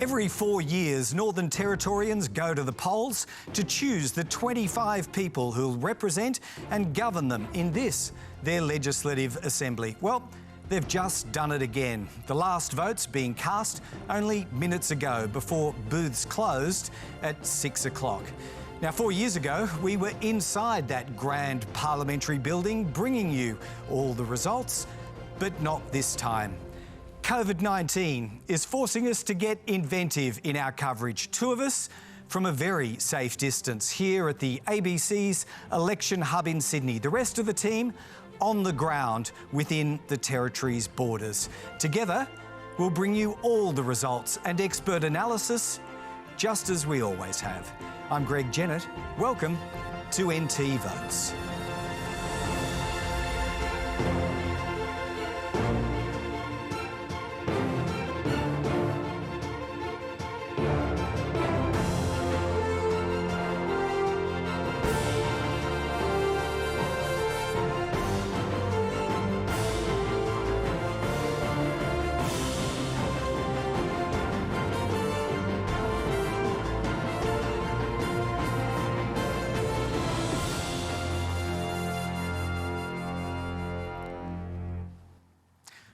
Every 4 years, Northern Territorians go to the polls to choose the 25 people who'll represent and govern them in this, their Legislative Assembly. Well, they've just done it again. The last votes being cast only minutes ago before booths closed at 6 o'clock. Now, 4 years ago, we were inside that grand parliamentary building bringing you all the results, but not this time. COVID-19 is forcing us to get inventive in our coverage. Two of us from a very safe distance here at the ABC's election hub in Sydney. The rest of the team on the ground within the Territory's borders. Together, we'll bring you all the results and expert analysis, just as we always have. I'm Greg Jennett. Welcome to NT Votes.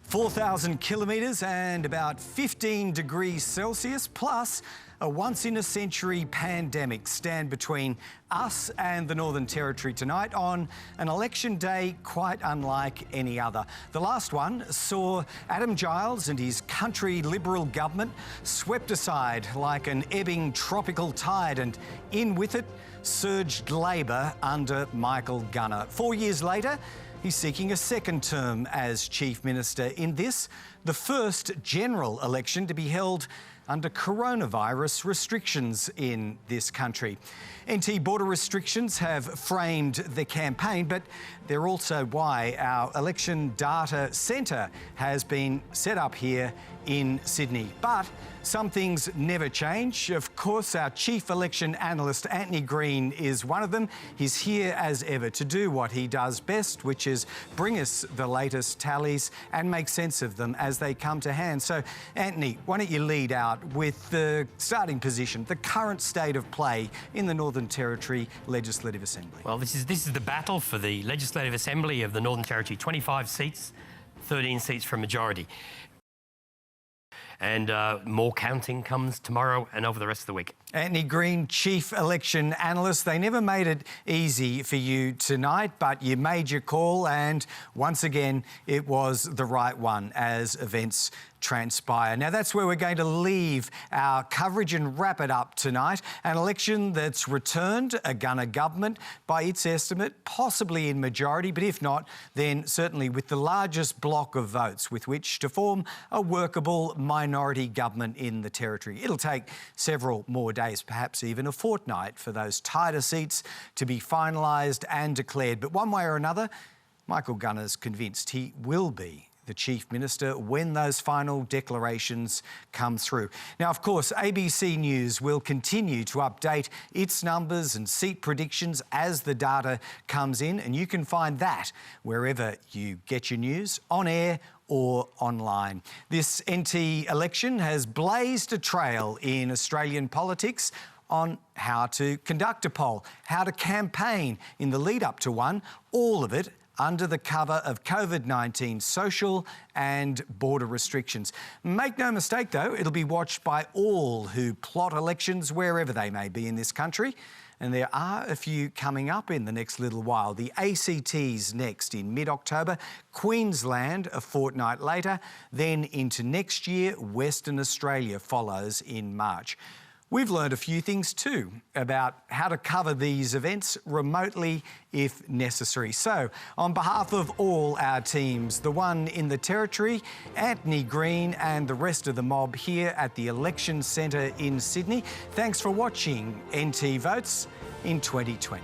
,4,000 kilometres and about 15 degrees Celsius, plus a once-in-a-century pandemic stand between us and the Northern Territory tonight on an election day quite unlike any other. The last one saw Adam Giles and his country Liberal government swept aside like an ebbing tropical tide, and in with it surged Labor under Michael Gunner. 4 years later, he's seeking a second term as Chief Minister in this, the first general election to be held under coronavirus restrictions in this country. NT border restrictions have framed the campaign, but they're also why our election data centre has been set up here in Sydney. But some things never change. Of course, our chief election analyst, Anthony Green, is one of them. He's here as ever to do what he does best, which is bring us the latest tallies and make sense of them as they come to hand. So, Anthony, why don't you lead out with the starting position, the current state of play in the Northern Territory Legislative Assembly? Well, this is the battle for the Legislative Assembly of the Northern Territory. 25 seats, 13 seats for majority. And more counting comes tomorrow and over the rest of the week. Anthony Green, Chief Election Analyst. They never made it easy for you tonight, but you made your call, and once again, it was the right one as events transpire. Now, that's where we're going to leave our coverage and wrap it up tonight. An election that's returned a Gunner government by its estimate, possibly in majority, but if not, then certainly with the largest block of votes with which to form a workable minority government in the Territory. It'll take several more days, perhaps even a fortnight, for those tighter seats to be finalised and declared. But one way or another, Michael Gunner's convinced he will be the Chief Minister when those final declarations come through. Now, of course, ABC News will continue to update its numbers and seat predictions as the data comes in, and you can find that wherever you get your news, on air or online. This NT election has blazed a trail in Australian politics on how to conduct a poll, how to campaign in the lead up to one, all of it under the cover of COVID-19 social and border restrictions. Make no mistake, though, it'll be watched by all who plot elections wherever they may be in this country. And there are a few coming up in the next little while. The ACT's next in mid-October, Queensland a fortnight later, then into next year, Western Australia follows in March. We've learned a few things too about how to cover these events remotely if necessary. So, on behalf of all our teams, the one in the Territory, Anthony Green, and the rest of the mob here at the Election Centre in Sydney, thanks for watching NT Votes in 2020.